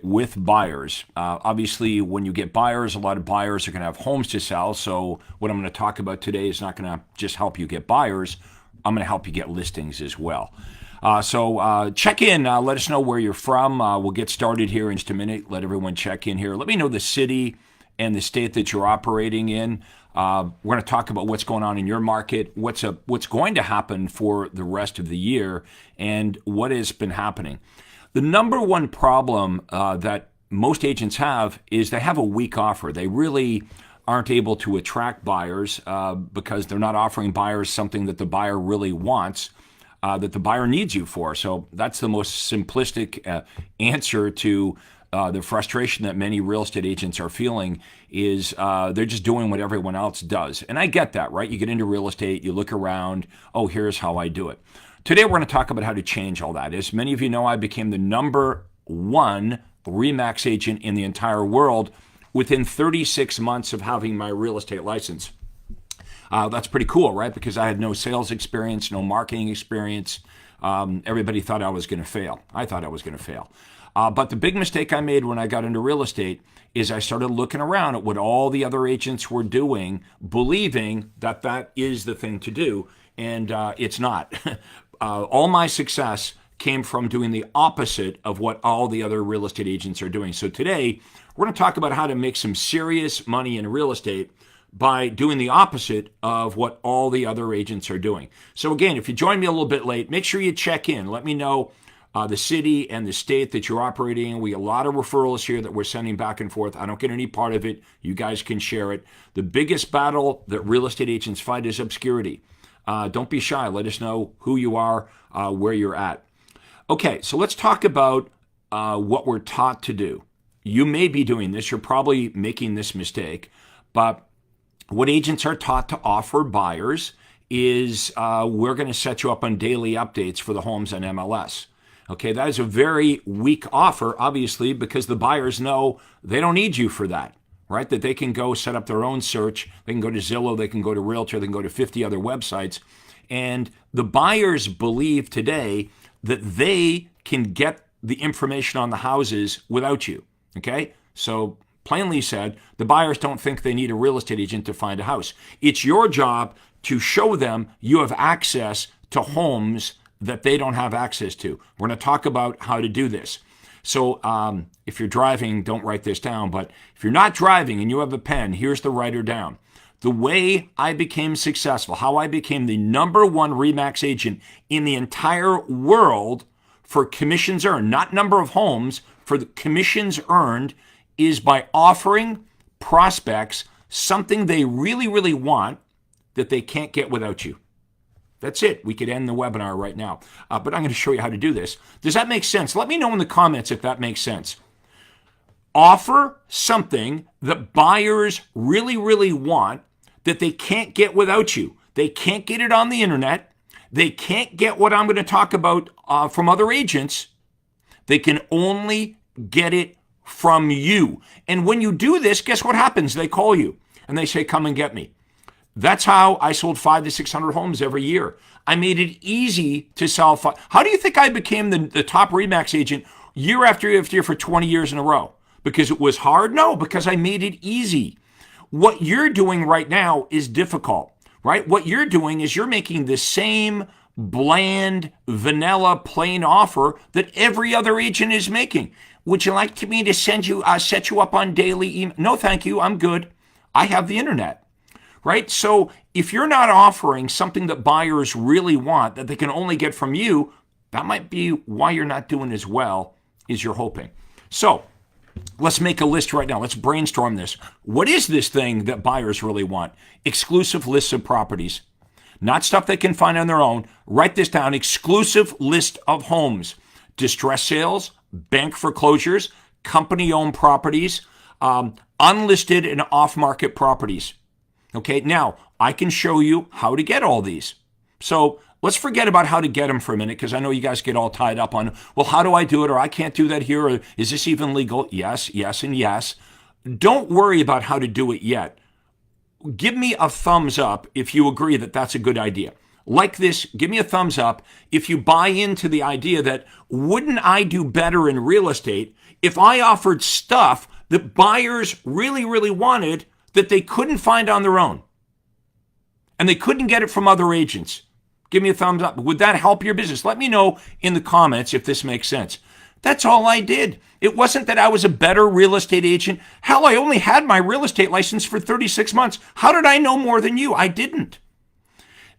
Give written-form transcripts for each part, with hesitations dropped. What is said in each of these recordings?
with buyers. Obviously, when you get buyers, a lot of buyers are going to have homes to sell. So what I'm going to talk about today is not going to just help you get buyers. I'm going to help you get listings as well. So check in. Let us know where you're from. We'll get started here in just a minute. Let everyone check in here. Let me know the city and the state that you're operating in. We're going to talk about what's going on in your market, what's going to happen for the rest of the year, and what has been happening. The number one problem that most agents have is they have a weak offer. They really aren't able to attract buyers because they're not offering buyers something that the buyer really wants, that the buyer needs you for. So that's the most simplistic answer to the frustration that many real estate agents are feeling is they're just doing what everyone else does. And I get that, right? You get into real estate, you look around, oh, here's how I do it. Today, we're going to talk about how to change all that. As many of you know, I became the number one Remax agent in the entire world within 36 months of having my real estate license. That's pretty cool, right? Because I had no sales experience, no marketing experience. Everybody thought I was going to fail. I thought I was going to fail. But the big mistake I made when I got into real estate is I started looking around at what all the other agents were doing, believing that that is the thing to do, and it's not. All my success came from doing the opposite of what all the other real estate agents are doing. So today, we're going to talk about how to make some serious money in real estate by doing the opposite of what all the other agents are doing. So again, if you joined me a little bit late, make sure you check in. Let me know the city and the state that you're operating in. We have a lot of referrals here that we're sending back and forth. I don't get any part of it. You guys can share it. The biggest battle that real estate agents fight is obscurity. Don't be shy. Let us know who you are, where you're at. Okay, so let's talk about what we're taught to do. You may be doing this. You're probably making this mistake. But what agents are taught to offer buyers is we're going to set you up on daily updates for the homes on MLS. Okay, that is a very weak offer, obviously, because the buyers know they don't need you for that. Right? That they can go set up their own search. They can go to Zillow, they can go to Realtor, they can go to 50 other websites. And the buyers believe today that they can get the information on the houses without you. Okay? So plainly said, the buyers don't think they need a real estate agent to find a house. It's your job to show them you have access to homes that they don't have access to. We're going to talk about how to do this. So if you're driving, don't write this down. But if you're not driving and you have a pen, here's the writer down. The way I became successful, how I became the number one Remax agent in the entire world for commissions earned, not number of homes, for the commissions earned, is by offering prospects something they really, really want that they can't get without you. That's it. We could end the webinar right now. But I'm going to show you how to do this. Does that make sense? Let me know in the comments if that makes sense. Offer something that buyers really, really want that they can't get without you. They can't get it on the internet. They can't get what I'm going to talk about from other agents. They can only get it from you. And when you do this, guess what happens? They call you and they say, come and get me. That's how I sold 500 to 600 homes every year. I made it easy to sell. How do you think I became the top Remax agent year after year after year for 20 years in a row? Because it was hard? No, because I made it easy. What you're doing right now is difficult, right? What you're doing is you're making the same bland, vanilla, plain offer that every other agent is making. Would you like me to set you up on daily email? No, thank you. I'm good. I have the internet. Right? So if you're not offering something that buyers really want that they can only get from you, that might be why you're not doing as well as you're hoping. So let's make a list right now. Let's brainstorm this. What is this thing that buyers really want? Exclusive lists of properties. Not stuff they can find on their own. Write this down. Exclusive list of homes. Distress sales, bank foreclosures, company-owned properties, unlisted and off-market properties. Okay, now I can show you how to get all these. So let's forget about how to get them for a minute because I know you guys get all tied up on, well, how do I do it? Or I can't do that here. Or is this even legal? Yes, yes, and yes. Don't worry about how to do it yet. Give me a thumbs up if you agree that that's a good idea. Like this, give me a thumbs up if you buy into the idea that wouldn't I do better in real estate if I offered stuff that buyers really, really wanted that they couldn't find on their own and they couldn't get it from other agents. Give me a thumbs up. Would that help your business? Let me know in the comments if this makes sense. That's all I did. It wasn't that I was a better real estate agent. Hell, I only had my real estate license for 36 months. How did I know more than you? I didn't.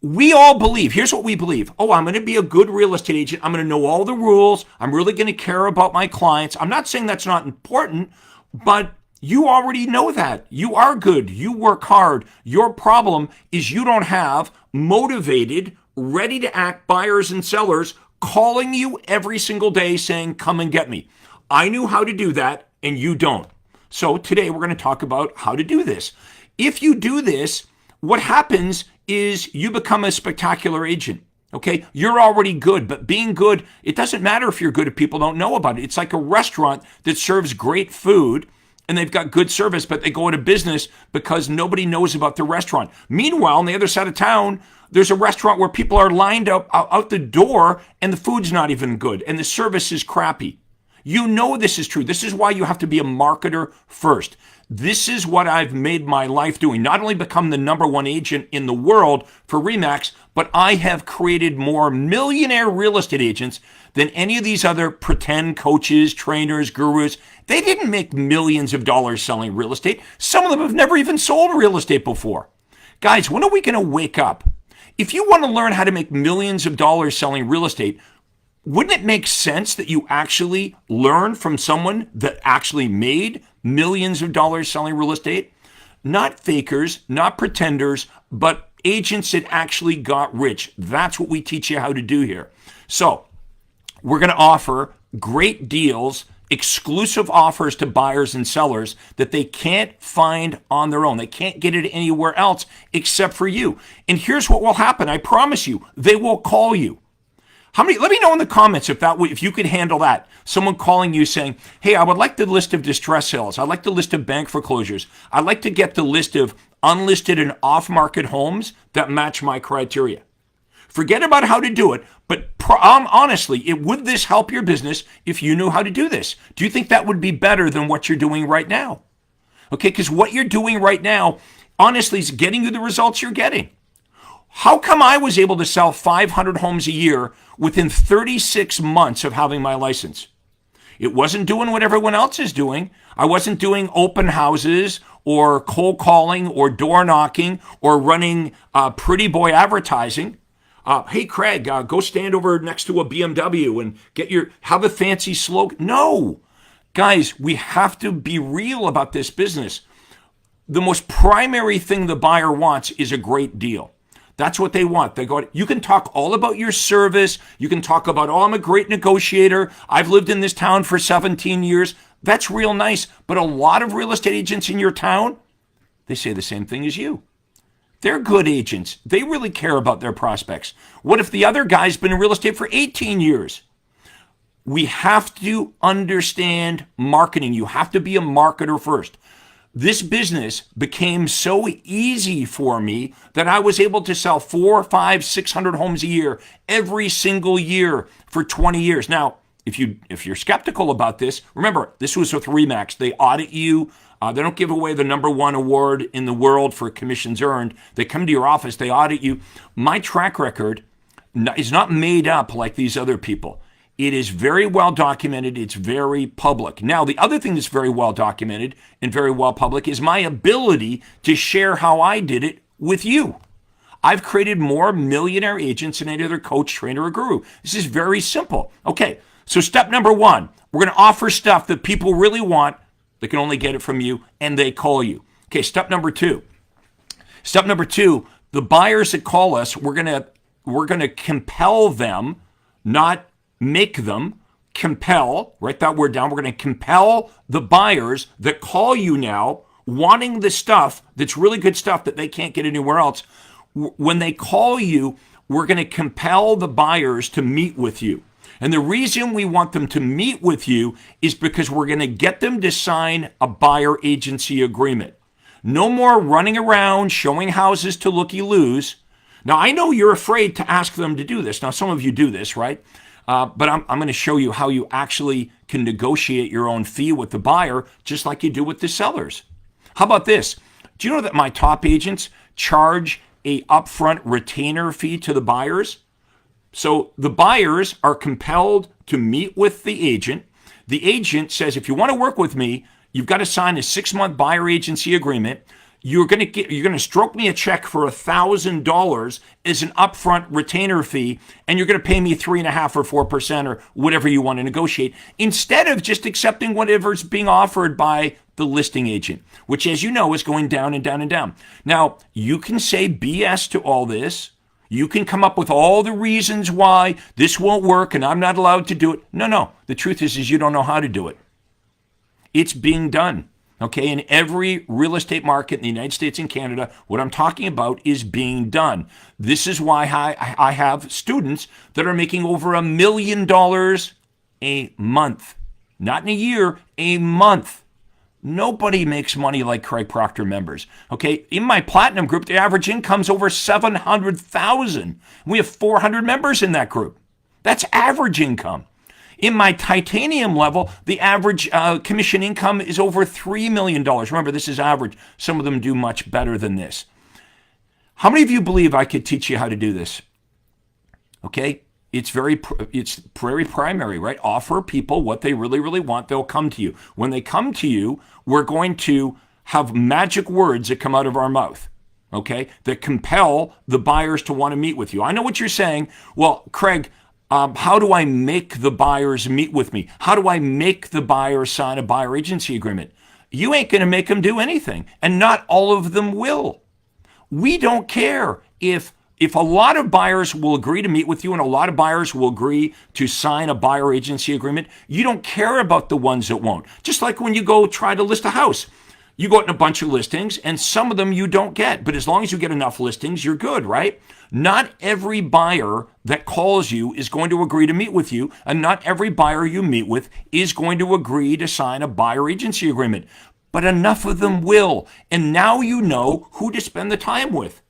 We all believe, here's what we believe. Oh, I'm going to be a good real estate agent. I'm going to know all the rules. I'm really going to care about my clients. I'm not saying that's not important, but you already know that. You are good. You work hard. Your problem is you don't have motivated, ready to act buyers and sellers calling you every single day saying, come and get me. I knew how to do that and you don't. So today we're going to talk about how to do this. If you do this, what happens is you become a spectacular agent. Okay, you're already good, but being good, it doesn't matter if you're good if people don't know about it. It's like a restaurant that serves great food and they've got good service, but they go out of business because nobody knows about the restaurant. Meanwhile, on the other side of town, there's a restaurant where people are lined up out the door and the food's not even good and the service is crappy. You know this is true. This is why you have to be a marketer first. This is what I've made my life doing. Not only become the number one agent in the world for Remax, but I have created more millionaire real estate agents than any of these other pretend coaches, trainers, gurus. They didn't make millions of dollars selling real estate. Some of them have never even sold real estate before. Guys, when are we going to wake up? If you want to learn how to make millions of dollars selling real estate, wouldn't it make sense that you actually learn from someone that actually made millions of dollars selling real estate? Not fakers, not pretenders, but agents that actually got rich. That's what we teach you how to do here. So we're going to offer great deals, exclusive offers to buyers and sellers that they can't find on their own. They can't get it anywhere else except for you. And here's what will happen. I promise you, they will call you. How many? Let me know in the comments if you could handle that. Someone calling you saying, hey, I would like the list of distress sales. I'd like the list of bank foreclosures. I'd like to get the list of unlisted and off-market homes that match my criteria. Forget about how to do it, but honestly, would this help your business if you knew how to do this? Do you think that would be better than what you're doing right now? Okay, because what you're doing right now, honestly, is getting you the results you're getting. How come I was able to sell 500 homes a year within 36 months of having my license? It wasn't doing what everyone else is doing. I wasn't doing open houses or cold calling or door knocking or running pretty boy advertising. Hey, Craig, go stand over next to a BMW and have a fancy slogan. No, guys, we have to be real about this business. The most primary thing the buyer wants is a great deal. That's what they want. They go, you can talk all about your service. You can talk about, oh, I'm a great negotiator. I've lived in this town for 17 years. That's real nice. But a lot of real estate agents in your town, they say the same thing as you. They're good agents. They really care about their prospects. What if the other guy's been in real estate for 18 years? We have to understand marketing. You have to be a marketer first. This business became so easy for me that I was able to sell 400, 500, 600 homes a year every single year for 20 years. Now, if you're skeptical about this, remember, this was with Remax. They audit you. They don't give away the #1 award in the world for commissions earned. They come to your office. They audit you. My track record is not made up like these other people. It is very well documented. It's very public. Now, the other thing that's very well documented and very well public is my ability to share how I did it with you. I've created more millionaire agents than any other coach, trainer, or guru. This is very simple. Okay, so step number 1, we're going to offer stuff that people really want. They can only get it from you, and they call you. Okay, step number 2. Step number 2, the buyers that call us, we're going to compel them, not make them, compel, write that word down. We're going to compel the buyers that call you now wanting the stuff that's really good stuff that they can't get anywhere else. When they call you, we're going to compel the buyers to meet with you. And the reason we want them to meet with you is because we're going to get them to sign a buyer agency agreement. No more running around showing houses to looky-loos. Now, I know you're afraid to ask them to do this. Now, some of you do this, right? But I'm going to show you how you actually can negotiate your own fee with the buyer, just like you do with the sellers. How about this? Do you know that my top agents charge a upfront retainer fee to the buyers? So the buyers are compelled to meet with the agent. The agent says, if you want to work with me, you've got to sign a 6-month buyer agency agreement. You're going to stroke me a check for $1,000 as an upfront retainer fee, and you're going to pay me 3.5% or 4% or whatever you want to negotiate, instead of just accepting whatever's being offered by the listing agent, which, as you know, is going down and down and down. Now, you can say BS to all this. You can come up with all the reasons why this won't work and I'm not allowed to do it. No. The truth is you don't know how to do it. It's being done. Okay, in every real estate market in the United States and Canada, what I'm talking about is being done. This is why I have students that are making over $1 million a month. Not in a year, a month. Nobody makes money like Craig Proctor members. Okay, in my Platinum group, the average income's over $700,000. We have 400 members in that group. That's average income. In my Titanium level, the average commission income is over $3 million. Remember, this is average. Some of them do much better than this. How many of you believe I could teach you how to do this? Okay, it's very primary, right? Offer people what they really, really want. They'll come to you. When they come to you, we're going to have magic words that come out of our mouth, okay, that compel the buyers to want to meet with you. I know what you're saying. Well, Craig, how do I make the buyers meet with me? How do I make the buyers sign a buyer agency agreement? You ain't going to make them do anything, and not all of them will. We don't care if a lot of buyers will agree to meet with you and a lot of buyers will agree to sign a buyer agency agreement. You don't care about the ones that won't. Just like when you go try to list a house. You go out in a bunch of listings, and some of them you don't get. But as long as you get enough listings, you're good, right? Not every buyer that calls you is going to agree to meet with you, and not every buyer you meet with is going to agree to sign a buyer agency agreement. But enough of them will, and now you know who to spend the time with.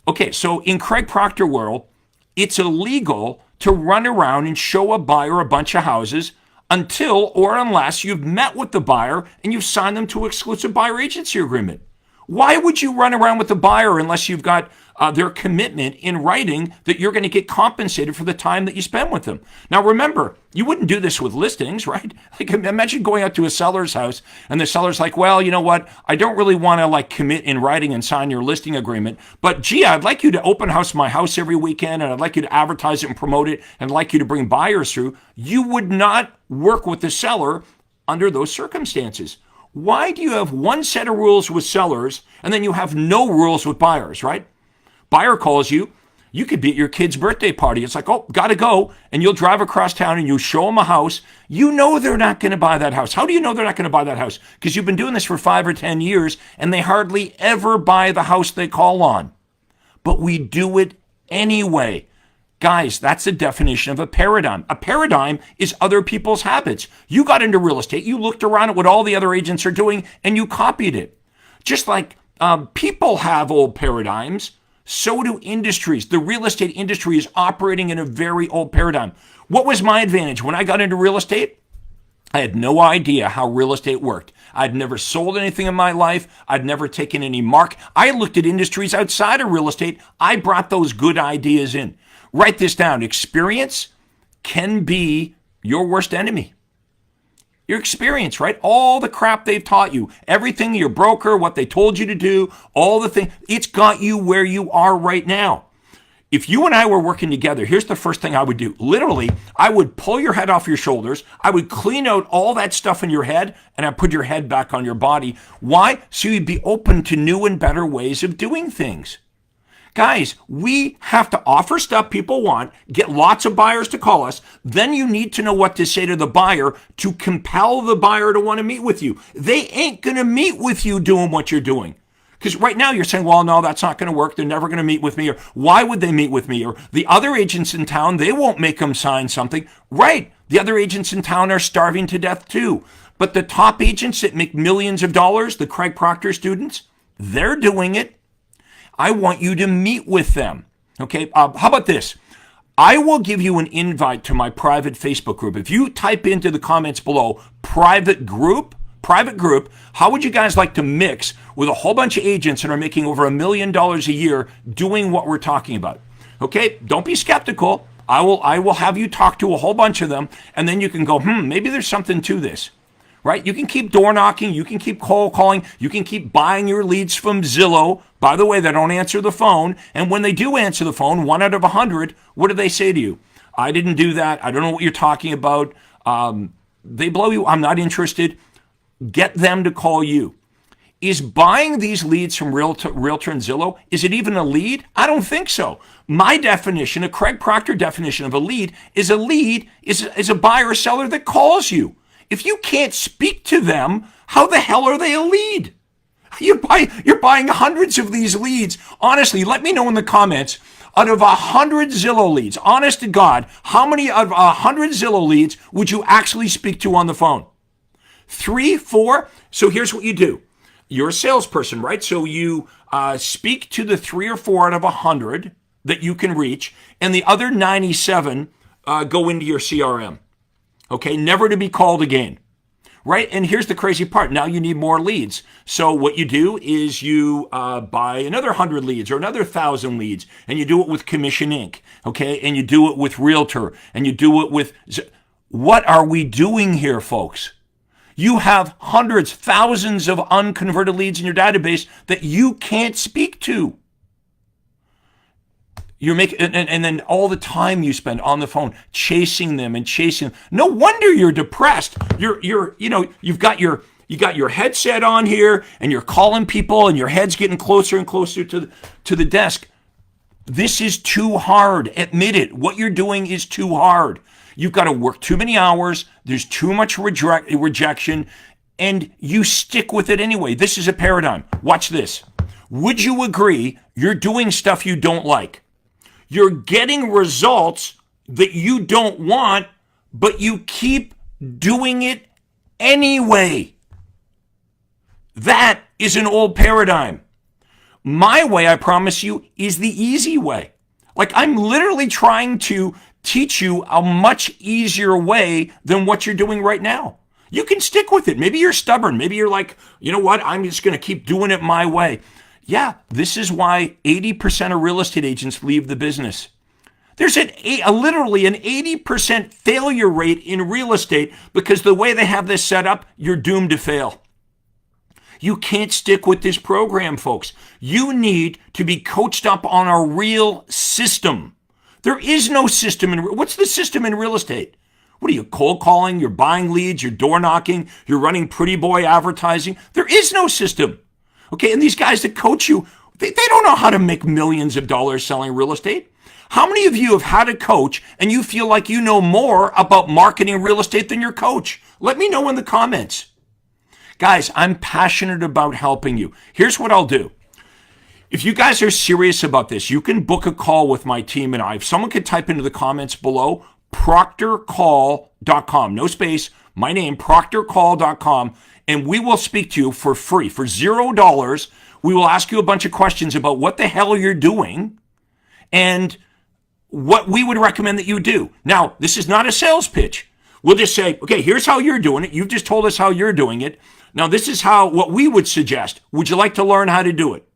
Okay, so in Craig Proctor world, it's illegal to run around and show a buyer a bunch of houses until or unless you've met with the buyer and you've signed them to an exclusive buyer agency agreement. Why would you run around with the buyer unless you've got their commitment in writing that you're going to get compensated for the time that you spend with them? Now, remember, you wouldn't do this with listings, right? Like, imagine going out to a seller's house and the seller's like, well, you know what? I don't really want to commit in writing and sign your listing agreement, but gee, I'd like you to open house my house every weekend, and I'd like you to advertise it and promote it, and I'd like you to bring buyers through. You would not work with the seller under those circumstances. Why do you have one set of rules with sellers and then you have no rules with buyers, right? Buyer calls you. You could be at your kid's birthday party. It's like, oh, gotta go. And you'll drive across town and you show them a house. You know they're not going to buy that house. How do you know they're not going to buy that house? Because you've been doing this for 5 or 10 years and they hardly ever buy the house they call on. But we do it anyway. Guys, that's the definition of a paradigm. A paradigm is other people's habits. You got into real estate, you looked around at what all the other agents are doing, and you copied it. Just like people have old paradigms, so do industries. The real estate industry is operating in a very old paradigm. What was my advantage when I got into real estate? I had no idea how real estate worked. I'd never sold anything in my life. I'd never taken any mark. I looked at industries outside of real estate. I brought those good ideas in. Write this down. Experience can be your worst enemy. Your experience, right? All the crap they've taught you, everything, your broker, what they told you to do, all the things, it's got you where you are right now. If you and I were working together, here's the first thing I would do. Literally, I would pull your head off your shoulders. I would clean out all that stuff in your head, and I'd put your head back on your body. Why? So you'd be open to new and better ways of doing things. Guys, we have to offer stuff people want, get lots of buyers to call us. Then you need to know what to say to the buyer to compel the buyer to want to meet with you. They ain't going to meet with you doing what you're doing. Because right now you're saying, well, no, that's not going to work. They're never going to meet with me. Or why would they meet with me? Or the other agents in town, they won't make them sign something. Right. The other agents in town are starving to death too. But the top agents that make millions of dollars, the Craig Proctor students, they're doing it. I want you to meet with them. Okay, how about this? I will give you an invite to my private Facebook group. If you type into the comments below, private group, how would you guys like to mix with a whole bunch of agents that are making over $1 million a year doing what we're talking about? Okay, don't be skeptical. I will have you talk to a whole bunch of them, and then you can go, maybe there's something to this. Right? You can keep door knocking, you can keep cold calling, you can keep buying your leads from Zillow. By the way, they don't answer the phone. And when they do answer the phone, 1 out of 100, what do they say to you? I didn't do that. I don't know what you're talking about. They blow you. I'm not interested. Get them to call you. Is buying these leads from Realtor and Zillow, is it even a lead? I don't think so. My definition, a Craig Proctor definition of a lead is a buyer or seller that calls you. If you can't speak to them, how the hell are they a lead? You're buying hundreds of these leads. Honestly, let me know in the comments, out of 100 Zillow leads, honest to God, how many out of 100 Zillow leads would you actually speak to on the phone? 3, 4? So here's what you do. You're a salesperson, right? So you speak to the 3 or 4 out of 100 that you can reach, and the other 97 go into your CRM. Okay, never to be called again, right? And here's the crazy part. Now you need more leads. So what you do is you buy another 100 leads or another 1,000 leads, and you do it with Commission Inc., okay? And you do it with Realtor, and you do it with... What are we doing here, folks? You have hundreds, thousands of unconverted leads in your database that you can't speak to. You're making, and then all the time you spend on the phone chasing them. No wonder you're depressed. You've got your headset on here, and you're calling people, and your head's getting closer and closer to the desk. This is too hard. Admit it. What you're doing is too hard. You've got to work too many hours. There's too much rejection, and you stick with it anyway. This is a paradigm. Watch this. Would you agree you're doing stuff you don't like? You're getting results that you don't want, but you keep doing it anyway. That is an old paradigm. My way, I promise you, is the easy way. Like, I'm literally trying to teach you a much easier way than what you're doing right now. You can stick with it. Maybe you're stubborn. Maybe you're like, you know what? I'm just going to keep doing it my way. Yeah, this is why 80% of real estate agents leave the business. There's literally an 80% failure rate in real estate because the way they have this set up, you're doomed to fail. You can't stick with this program, folks. You need to be coached up on a real system. There is no system. What's the system in real estate? What are you, cold calling? You're buying leads, you're door knocking, you're running pretty boy advertising. There is no system. Okay, and these guys that coach you, they don't know how to make millions of dollars selling real estate. How many of you have had a coach and you feel like you know more about marketing real estate than your coach? Let me know in the comments. Guys, I'm passionate about helping you. Here's what I'll do. If you guys are serious about this, you can book a call with my team and I. If someone could type into the comments below, proctorcall.com, no space, my name, proctorcall.com, and we will speak to you for free. For $0, we will ask you a bunch of questions about what the hell you're doing and what we would recommend that you do. Now, this is not a sales pitch. We'll just say, okay, here's how you're doing it. You've just told us how you're doing it. Now, this is what we would suggest. Would you like to learn how to do it?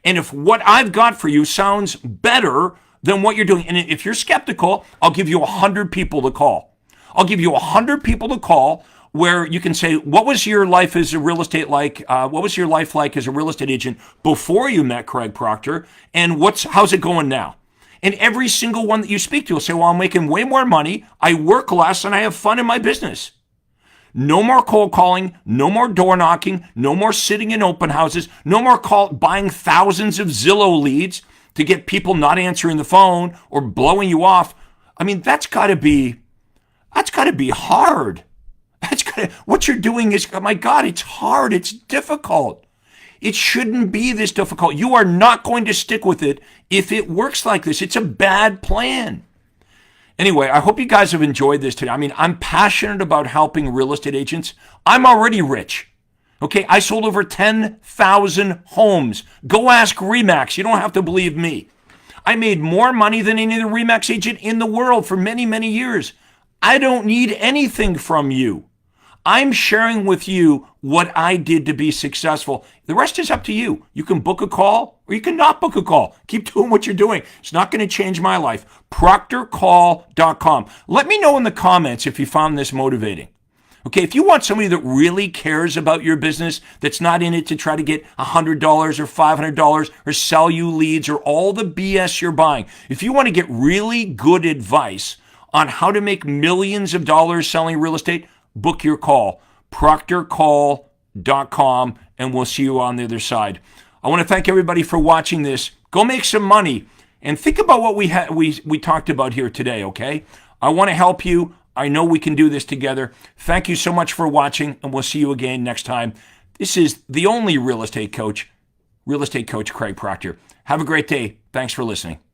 And if what I've got for you sounds better than what you're doing, and if you're skeptical, I'll give you 100 people to call. I'll give you 100 people to call where you can say, what was your life as a real estate like? What was your life like as a real estate agent before you met Craig Proctor? And how's it going now? And every single one that you speak to will say, well, I'm making way more money. I work less and I have fun in my business. No more cold calling, no more door knocking, no more sitting in open houses, no more buying thousands of Zillow leads to get people not answering the phone or blowing you off. I mean, that's got to be hard. What you're doing is, oh my God, it's hard. It's difficult. It shouldn't be this difficult. You are not going to stick with it if it works like this. It's a bad plan. Anyway, I hope you guys have enjoyed this today. I mean, I'm passionate about helping real estate agents. I'm already rich. Okay, I sold over 10,000 homes. Go ask Remax. You don't have to believe me. I made more money than any other Remax agent in the world for many, many years. I don't need anything from you. I'm sharing with you what I did to be successful. The rest is up to you. You can book a call or you can not book a call. Keep doing what you're doing. It's not going to change my life. ProctorCall.com. Let me know in the comments if you found this motivating. Okay, if you want somebody that really cares about your business, that's not in it to try to get $100 or $500 or sell you leads or all the BS you're buying, if you want to get really good advice on how to make millions of dollars selling real estate, book your call, proctorcall.com, and we'll see you on the other side. I want to thank everybody for watching this. Go make some money and think about what we talked about here today, okay? I want to help you. I know we can do this together. Thank you so much for watching, and we'll see you again next time. This is the only real estate coach Craig Proctor. Have a great day. Thanks for listening.